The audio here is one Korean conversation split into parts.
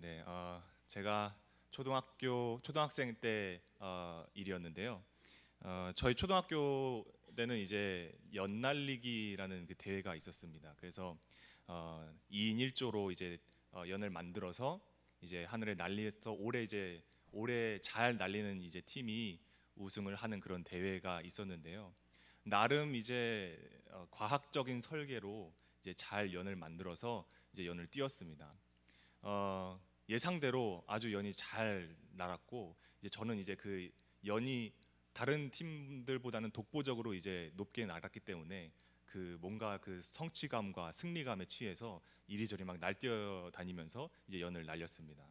네, 제가 초등학생 때 일이었는데요. 저희 초등학교 때는 이제 연날리기라는 그 대회가 있었습니다. 그래서 2인 1조로 이제 연을 만들어서 이제 하늘에 날리서 올해 잘 날리는 이제 팀이 우승을 하는 그런 대회가 있었는데요. 나름 이제 과학적인 설계로 이제 잘 연을 만들어서 이제 연을 띄웠습니다. 어, 예상대로 아주 연이 잘 날았고 이제 저는 이제 그 연이 다른 팀들보다는 독보적으로 이제 높게 날았기 때문에 그 뭔가 그 성취감과 승리감에 취해서 이리저리 막 날뛰어 다니면서 이제 연을 날렸습니다.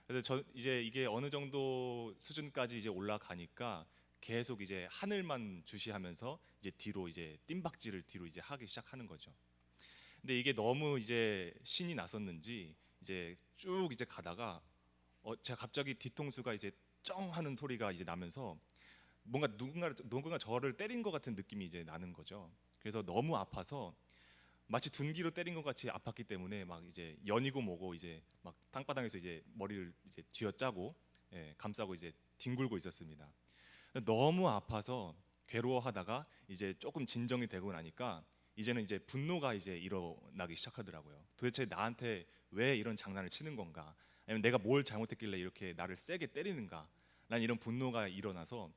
그래서 저 이제 이게 어느 정도 수준까지 이제 올라가니까 계속 이제 하늘만 주시하면서 이제 뒤로 이제 뜀박질을 뒤로 이제 하기 시작하는 거죠. 근데 이게 너무 이제 신이 났었는지 이제 쭉 이제 가다가 제가 갑자기 뒤통수가 이제 쩡 하는 소리가 이제 나면서 뭔가 누군가 저를 때린 것 같은 느낌이 이제 나는 거죠. 그래서 너무 아파서 마치 둔기로 때린 것 같이 아팠기 때문에 막 이제 연이고 뭐고 이제 막 땅바닥에서 이제 머리를 이제 쥐어짜고 감싸고 이제 뒹굴고 있었습니다. 너무 아파서 괴로워하다가 이제 조금 진정이 되고 나니까 이제는 이제 분노가 이제 일어나기 시작하더라고요. 도대체 나한테 왜 이런 장난을 치는 건가? 아니면 내가 뭘 잘못했길래 이렇게 나를 세게 때리는가? 난 이런 분노가 일어나서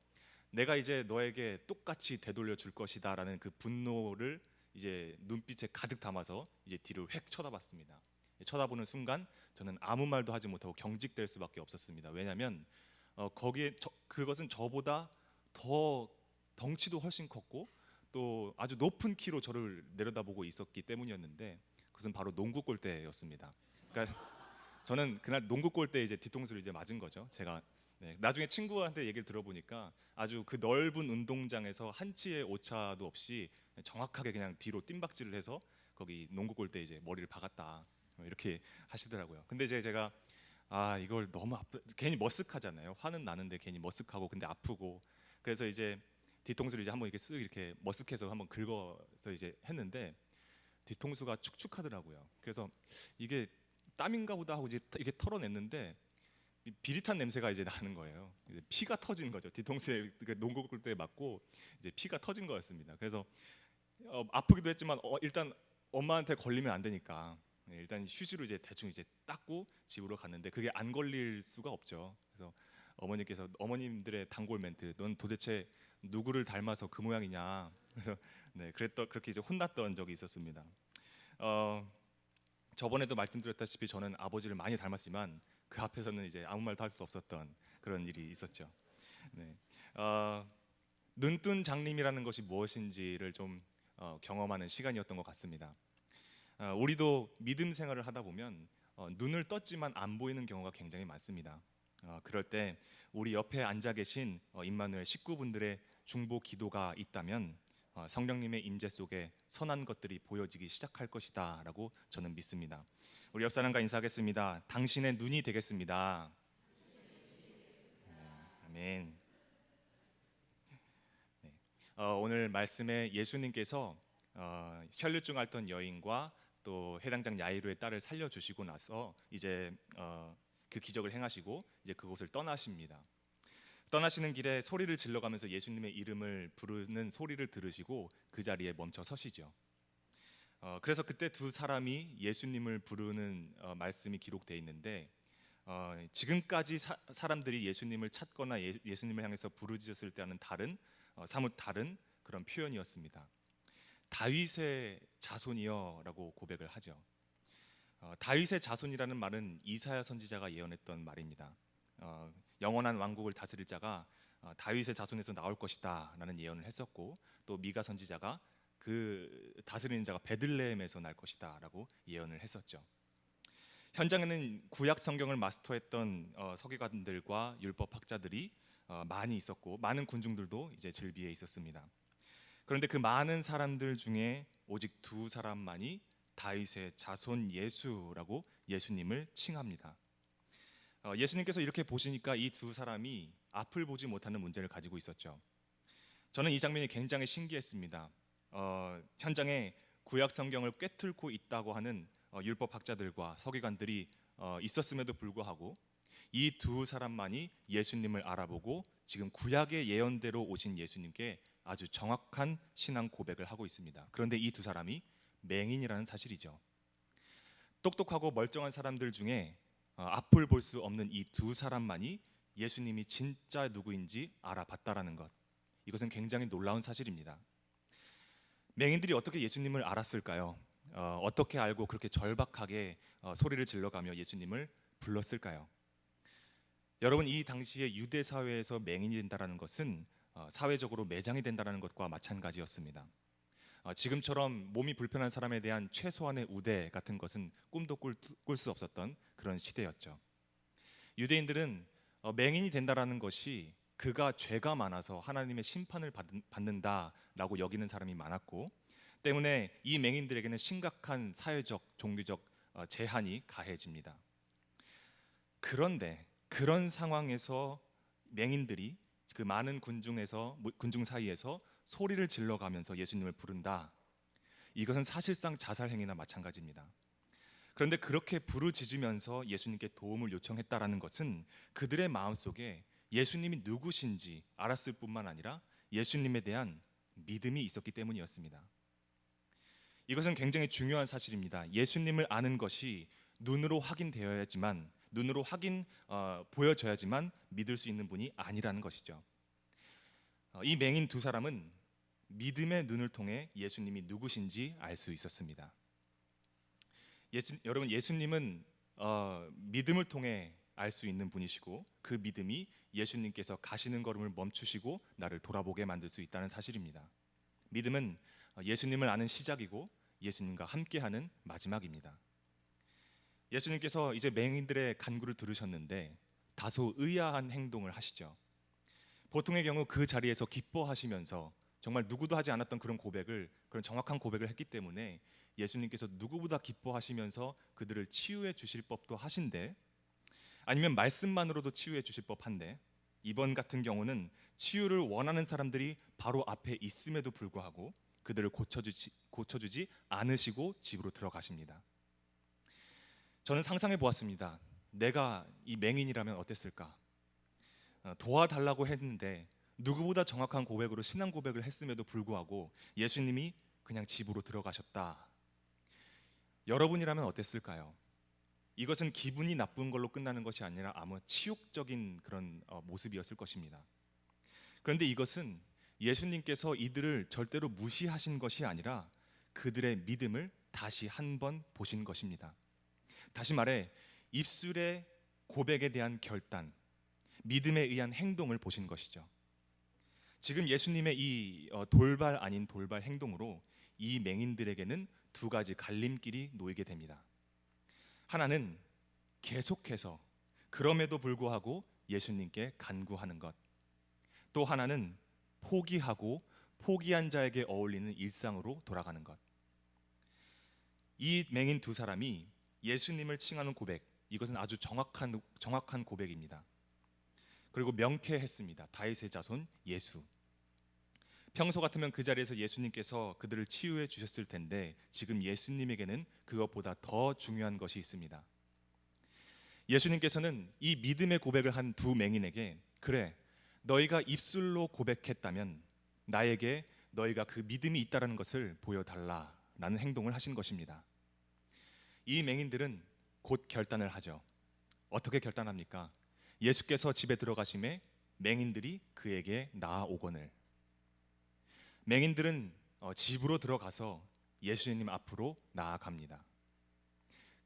내가 이제 너에게 똑같이 되돌려 줄 것이다라는 그 분노를 이제 눈빛에 가득 담아서 이제 뒤를 획 쳐다봤습니다. 쳐다보는 순간 저는 아무 말도 하지 못하고 경직될 수밖에 없었습니다. 왜냐하면 그것은 저보다 더 덩치도 훨씬 컸고 또 아주 높은 키로 저를 내려다보고 있었기 때문이었는데 그것은 바로 농구 골대였습니다. 그러니까 저는 그날 농구 골대 이제 뒤통수를 이제 맞은 거죠. 제가 나중에 친구한테 얘기를 들어보니까 아주 그 넓은 운동장에서 한치의 오차도 없이 정확하게 그냥 뒤로 뜀박질을 해서 거기 농구 골대 이제 머리를 박았다 이렇게 하시더라고요. 근데 이제 제가 이걸 너무 괜히 머쓱하잖아요. 화는 나는데 괜히 머쓱하고 근데 아프고 그래서 이제 뒤통수를 이제 한번 이렇게 쓱 이렇게 머쓱해서 한번 긁어서 이제 했는데 뒤통수가 축축하더라고요. 그래서 이게 땀인가 보다 하고 이제 이렇게 털어냈는데 비릿한 냄새가 이제 나는 거예요. 이제 피가 터진 거죠. 뒤통수에 농구 골대에 맞고 이제 피가 터진 거였습니다. 그래서 아프기도 했지만 일단 엄마한테 걸리면 안 되니까 일단 휴지로 이제 대충 이제 닦고 집으로 갔는데 그게 안 걸릴 수가 없죠. 그래서 어머님들의 단골 멘트, 넌 도대체 누구를 닮아서 그 모양이냐. 그래서 그렇게 이제 혼났던 적이 있었습니다. 어, 저번에도 말씀드렸다시피 저는 아버지를 많이 닮았지만 그 앞에서는 이제 아무 말도 할 수 없었던 그런 일이 있었죠. 네. 눈뜬 장님이라는 것이 무엇인지를 좀 경험하는 시간이었던 것 같습니다. 우리도 믿음 생활을 하다 보면 눈을 떴지만 안 보이는 경우가 굉장히 많습니다. 그럴 때 우리 옆에 앉아 계신 임마누엘 식구분들의 중보 기도가 있다면 성령님의 임재 속에 선한 것들이 보여지기 시작할 것이다라고 저는 믿습니다. 우리 옆 사람과 인사하겠습니다. 당신의 눈이 되겠습니다. 아멘. 네. 오늘 말씀에 예수님께서 혈류증 앓던 여인과 또 해당장 야이로의 딸을 살려주시고 나서 이제 그 기적을 행하시고 이제 그곳을 떠나십니다. 떠나시는 길에 소리를 질러가면서 예수님의 이름을 부르는 소리를 들으시고 그 자리에 멈춰 서시죠. 그래서 그때 두 사람이 예수님을 부르는 말씀이 기록되어 있는데 지금까지 사람들이 예수님을 찾거나 예수님을 향해서 부르짖었을 때와는 사뭇 다른 그런 표현이었습니다. 다윗의 자손이여라고 고백을 하죠. 다윗의 자손이라는 말은 이사야 선지자가 예언했던 말입니다. 영원한 왕국을 다스릴 자가 다윗의 자손에서 나올 것이다라는 예언을 했었고 또 미가 선지자가 그 다스리는 자가 베들레헴에서 날 것이다라고 예언을 했었죠. 현장에는 구약 성경을 마스터했던 서기관들과 율법 학자들이 많이 있었고 많은 군중들도 이제 즐비해 있었습니다. 그런데 그 많은 사람들 중에 오직 두 사람만이 다윗의 자손 예수라고 예수님을 칭합니다. 예수님께서 이렇게 보시니까 이 두 사람이 앞을 보지 못하는 문제를 가지고 있었죠. 저는 이 장면이 굉장히 신기했습니다. 현장에 구약 성경을 꿰뚫고 있다고 하는 율법 학자들과 서기관들이 있었음에도 불구하고 이 두 사람만이 예수님을 알아보고 지금 구약의 예언대로 오신 예수님께 아주 정확한 신앙 고백을 하고 있습니다. 그런데 이 두 사람이 맹인이라는 사실이죠. 똑똑하고 멀쩡한 사람들 중에 앞을 볼 수 없는 이 두 사람만이 예수님이 진짜 누구인지 알아봤다라는 것, 이것은 굉장히 놀라운 사실입니다. 맹인들이 어떻게 예수님을 알았을까요? 어떻게 알고 그렇게 절박하게 소리를 질러가며 예수님을 불렀을까요? 여러분, 이 당시에 유대 사회에서 맹인이 된다는 것은 사회적으로 매장이 된다는 것과 마찬가지였습니다. 지금처럼 몸이 불편한 사람에 대한 최소한의 우대 같은 것은 꿈도 꿀 수 없었던 그런 시대였죠. 유대인들은 맹인이 된다라는 것이 그가 죄가 많아서 하나님의 심판을 받는다라고 여기는 사람이 많았고, 때문에 이 맹인들에게는 심각한 사회적, 종교적 제한이 가해집니다. 그런데 그런 상황에서 맹인들이 그 많은 군중 사이에서 소리를 질러가면서 예수님을 부른다. 이것은 사실상 자살 행위나 마찬가지입니다. 그런데 그렇게 부르짖으면서 예수님께 도움을 요청했다라는 것은 그들의 마음속에 예수님이 누구신지 알았을 뿐만 아니라 예수님에 대한 믿음이 있었기 때문이었습니다. 이것은 굉장히 중요한 사실입니다. 예수님을 아는 것이 눈으로 보여져야지만 믿을 수 있는 분이 아니라는 것이죠. 이 맹인 두 사람은 믿음의 눈을 통해 예수님이 누구신지 알 수 있었습니다. 여러분, 예수님은 믿음을 통해 알 수 있는 분이시고, 그 믿음이 예수님께서 가시는 걸음을 멈추시고 나를 돌아보게 만들 수 있다는 사실입니다. 믿음은 예수님을 아는 시작이고 예수님과 함께하는 마지막입니다. 예수님께서 이제 맹인들의 간구를 들으셨는데 다소 의아한 행동을 하시죠. 보통의 경우 그 자리에서 기뻐하시면서 정말 누구도 하지 않았던 그런 정확한 고백을 했기 때문에 예수님께서 누구보다 기뻐하시면서 그들을 치유해 주실 법도 하신데, 아니면 말씀만으로도 치유해 주실 법한데, 이번 같은 경우는 치유를 원하는 사람들이 바로 앞에 있음에도 불구하고 그들을 고쳐주지 않으시고 집으로 들어가십니다. 저는 상상해 보았습니다. 내가 이 맹인이라면 어땠을까? 도와달라고 했는데 누구보다 정확한 고백으로 신앙 고백을 했음에도 불구하고 예수님이 그냥 집으로 들어가셨다. 여러분이라면 어땠을까요? 이것은 기분이 나쁜 걸로 끝나는 것이 아니라 아무 치욕적인 그런 모습이었을 것입니다. 그런데 이것은 예수님께서 이들을 절대로 무시하신 것이 아니라 그들의 믿음을 다시 한번 보신 것입니다. 다시 말해, 입술의 고백에 대한 결단, 믿음에 의한 행동을 보신 것이죠. 지금 예수님의 이 돌발 아닌 돌발 행동으로 이 맹인들에게는 두 가지 갈림길이 놓이게 됩니다. 하나는 계속해서 그럼에도 불구하고 예수님께 간구하는 것, 또 하나는 포기하고 포기한 자에게 어울리는 일상으로 돌아가는 것. 이 맹인 두 사람이 예수님을 칭하는 고백, 이것은 아주 정확한 고백입니다. 그리고 명쾌했습니다. 다윗의 자손 예수. 평소 같으면 그 자리에서 예수님께서 그들을 치유해 주셨을 텐데 지금 예수님에게는 그것보다 더 중요한 것이 있습니다. 예수님께서는 이 믿음의 고백을 한 두 맹인에게, 그래, 너희가 입술로 고백했다면 나에게 너희가 그 믿음이 있다는 것을 보여달라라는 행동을 하신 것입니다. 이 맹인들은 곧 결단을 하죠. 어떻게 결단합니까? 예수께서 집에 들어가심에 맹인들이 그에게 나아오거늘. 맹인들은 집으로 들어가서 예수님 앞으로 나아갑니다.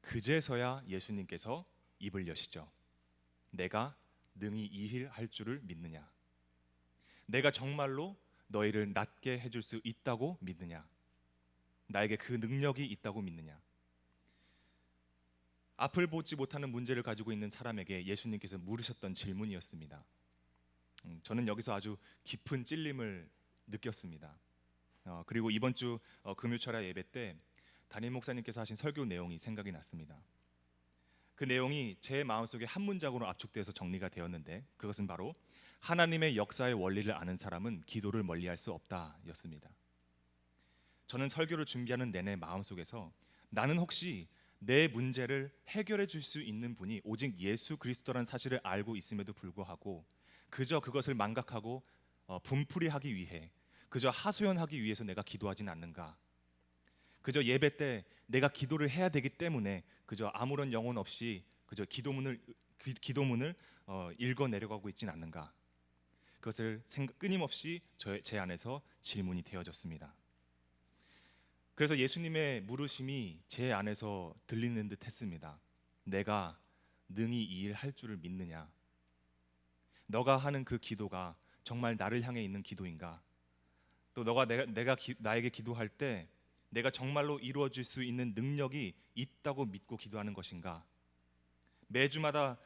그제서야 예수님께서 입을 여시죠. 내가 능히 이 일 할 줄을 믿느냐? 내가 정말로 너희를 낫게 해줄 수 있다고 믿느냐? 나에게 그 능력이 있다고 믿느냐? 앞을 보지 못하는 문제를 가지고 있는 사람에게 예수님께서 물으셨던 질문이었습니다. 저는 여기서 아주 깊은 찔림을 느꼈습니다. 그리고 이번 주 금요철야 예배 때 담임 목사님께서 하신 설교 내용이 생각이 났습니다. 그 내용이 제 마음속에 한 문장으로 압축돼서 정리가 되었는데, 그것은 바로 하나님의 역사의 원리를 아는 사람은 기도를 멀리할 수 없다였습니다. 저는 설교를 준비하는 내내 마음속에서 나는 혹시 내 문제를 해결해 줄 수 있는 분이 오직 예수 그리스도라는 사실을 알고 있음에도 불구하고 그저 그것을 망각하고 분풀이하기 위해, 그저 하소연하기 위해서 내가 기도하진 않는가? 그저 예배 때 내가 기도를 해야 되기 때문에 그저 아무런 영혼 없이 그저 기도문을 읽어 내려가고 있진 않는가? 그것을 끊임없이 제 안에서 질문이 되어졌습니다. 그래서 예수님의 물으심이 제 안에서 들리는 듯 했습니다. 내가 능히 이 일 할 줄을 믿느냐? 너가 하는 그 기도가 정말 나를 향해 있는 기도인가? 또 너가 나에게 기도할 때 내가 정말로 이루어질 수 있는 능력이 있다고 믿고 기도하는 것인가? 매주마다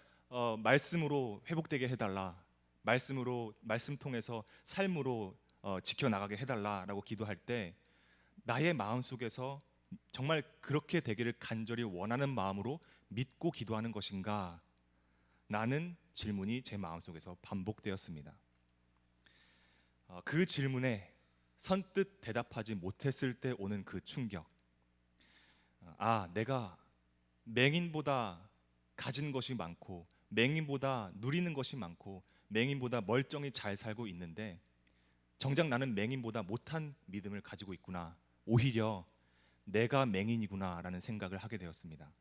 말씀으로 회복되게 해달라, 말씀 통해서 삶으로 지켜나가게 해달라라고 기도할 때 나의 마음속에서 정말 그렇게 되기를 간절히 원하는 마음으로 믿고 기도하는 것인가? 라는 질문이 제 마음속에서 반복되었습니다. 그 질문에 선뜻 대답하지 못했을 때 오는 그 충격. 내가 맹인보다 가진 것이 많고, 맹인보다 누리는 것이 많고, 맹인보다 멀쩡히 잘 살고 있는데 정작 나는 맹인보다 못한 믿음을 가지고 있구나. 오히려 내가 맹인이구나 라는 생각을 하게 되었습니다.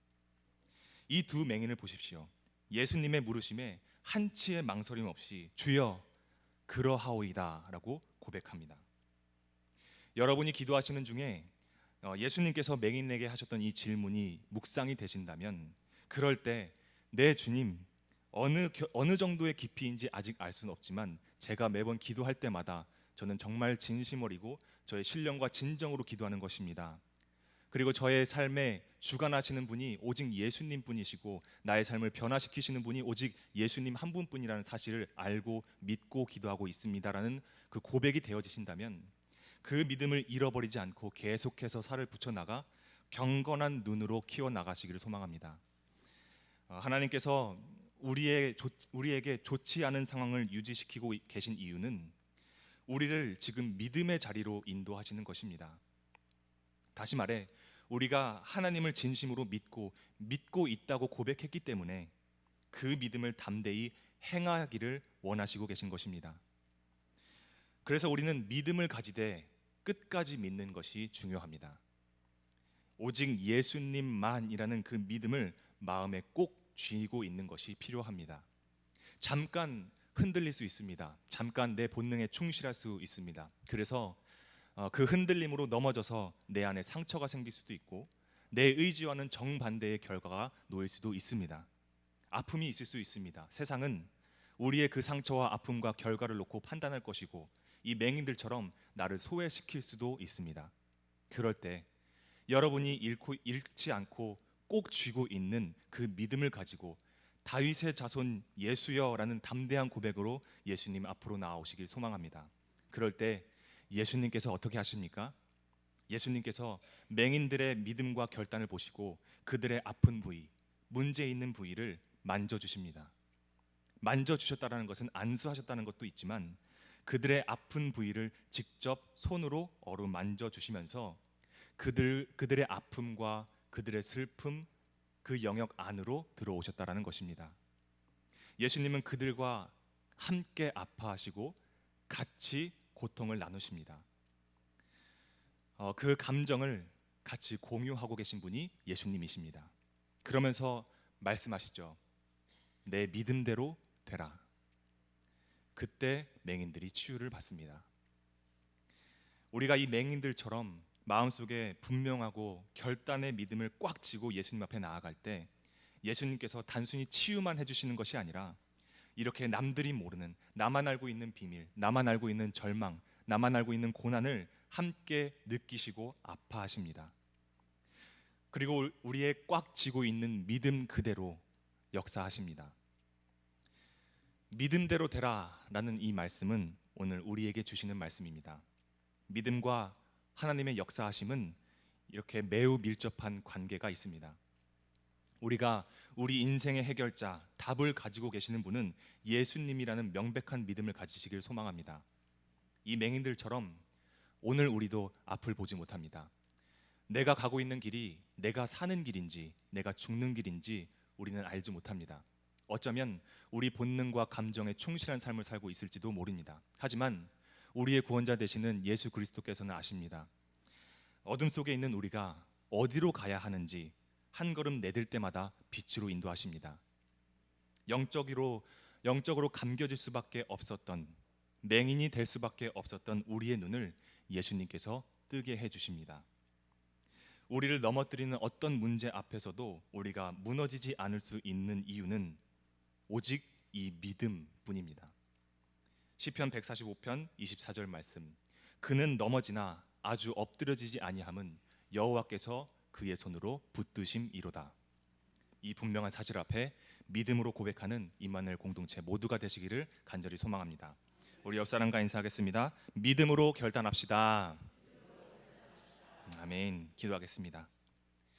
이 두 맹인을 보십시오. 예수님의 물으심에 한치의 망설임 없이 주여 그러하오이다 라고 고백합니다. 여러분이 기도하시는 중에 예수님께서 맹인에게 하셨던 이 질문이 묵상이 되신다면, 그럴 때 내 주님, 어느 정도의 깊이인지 아직 알 수는 없지만 제가 매번 기도할 때마다 저는 정말 진심 어리고 저의 신령과 진정으로 기도하는 것입니다. 그리고 저의 삶에 주관하시는 분이 오직 예수님 뿐이시고 나의 삶을 변화시키시는 분이 오직 예수님 한 분뿐이라는 사실을 알고 믿고 기도하고 있습니다라는 그 고백이 되어지신다면, 그 믿음을 잃어버리지 않고 계속해서 살을 붙여나가 경건한 눈으로 키워나가시기를 소망합니다. 하나님께서 우리에게 좋지 않은 상황을 유지시키고 계신 이유는 우리를 지금 믿음의 자리로 인도하시는 것입니다. 다시 말해, 우리가 하나님을 진심으로 믿고 있다고 고백했기 때문에 그 믿음을 담대히 행하기를 원하시고 계신 것입니다. 그래서 우리는 믿음을 가지되 끝까지 믿는 것이 중요합니다. 오직 예수님만이라는 그 믿음을 마음에 꼭 쥐고 있는 것이 필요합니다. 잠깐 흔들릴 수 있습니다. 잠깐 내 본능에 충실할 수 있습니다. 그래서 그 흔들림으로 넘어져서 내 안에 상처가 생길 수도 있고 내 의지와는 정반대의 결과가 놓일 수도 있습니다. 아픔이 있을 수 있습니다. 세상은 우리의 그 상처와 아픔과 결과를 놓고 판단할 것이고 이 맹인들처럼 나를 소외시킬 수도 있습니다. 그럴 때 여러분이 잃지 않고 꼭 쥐고 있는 그 믿음을 가지고 다윗의 자손 예수여라는 담대한 고백으로 예수님 앞으로 나아오시길 소망합니다. 그럴 때 예수님께서 어떻게 하십니까? 예수님께서 맹인들의 믿음과 결단을 보시고 그들의 아픈 부위, 문제 있는 부위를 만져주십니다. 만져주셨다는 것은 안수하셨다는 것도 있지만 그들의 아픈 부위를 직접 손으로 어루만져 주시면서 그들의 아픔과 그들의 슬픔, 그 영역 안으로 들어오셨다라는 것입니다. 예수님은 그들과 함께 아파하시고 같이 고통을 나누십니다. 그 감정을 같이 공유하고 계신 분이 예수님이십니다. 그러면서 말씀하시죠. 내 믿음대로 되라. 그때 맹인들이 치유를 받습니다. 우리가 이 맹인들처럼 마음속에 분명하고 결단의 믿음을 꽉 쥐고 예수님 앞에 나아갈 때 예수님께서 단순히 치유만 해주시는 것이 아니라 이렇게 남들이 모르는, 나만 알고 있는 비밀, 나만 알고 있는 절망, 나만 알고 있는 고난을 함께 느끼시고 아파하십니다. 그리고 우리의 꽉 쥐고 있는 믿음 그대로 역사하십니다. 믿음대로 되라라는 이 말씀은 오늘 우리에게 주시는 말씀입니다. 믿음과 하나님의 역사하심은 이렇게 매우 밀접한 관계가 있습니다. 우리가 우리 인생의 해결자, 답을 가지고 계시는 분은 예수님이라는 명백한 믿음을 가지시길 소망합니다. 이 맹인들처럼 오늘 우리도 앞을 보지 못합니다. 내가 가고 있는 길이 내가 사는 길인지 내가 죽는 길인지 우리는 알지 못합니다. 어쩌면 우리 본능과 감정에 충실한 삶을 살고 있을지도 모릅니다. 하지만 우리의 구원자 되시는 예수 그리스도께서는 아십니다. 어둠 속에 있는 우리가 어디로 가야 하는지 한 걸음 내딜 때마다 빛으로 인도하십니다. 영적으로 감겨질 수밖에 없었던, 맹인이 될 수밖에 없었던 우리의 눈을 예수님께서 뜨게 해주십니다. 우리를 넘어뜨리는 어떤 문제 앞에서도 우리가 무너지지 않을 수 있는 이유는 오직 이 믿음뿐입니다. 시편 145편 24절 말씀, 그는 넘어지나 아주 엎드려지지 아니함은 여호와께서 그의 손으로 붙드심이로다. 이 분명한 사실 앞에 믿음으로 고백하는 임마누엘 공동체 모두가 되시기를 간절히 소망합니다. 우리 옆사람과 인사하겠습니다. 믿음으로 결단합시다. 아멘. 기도하겠습니다.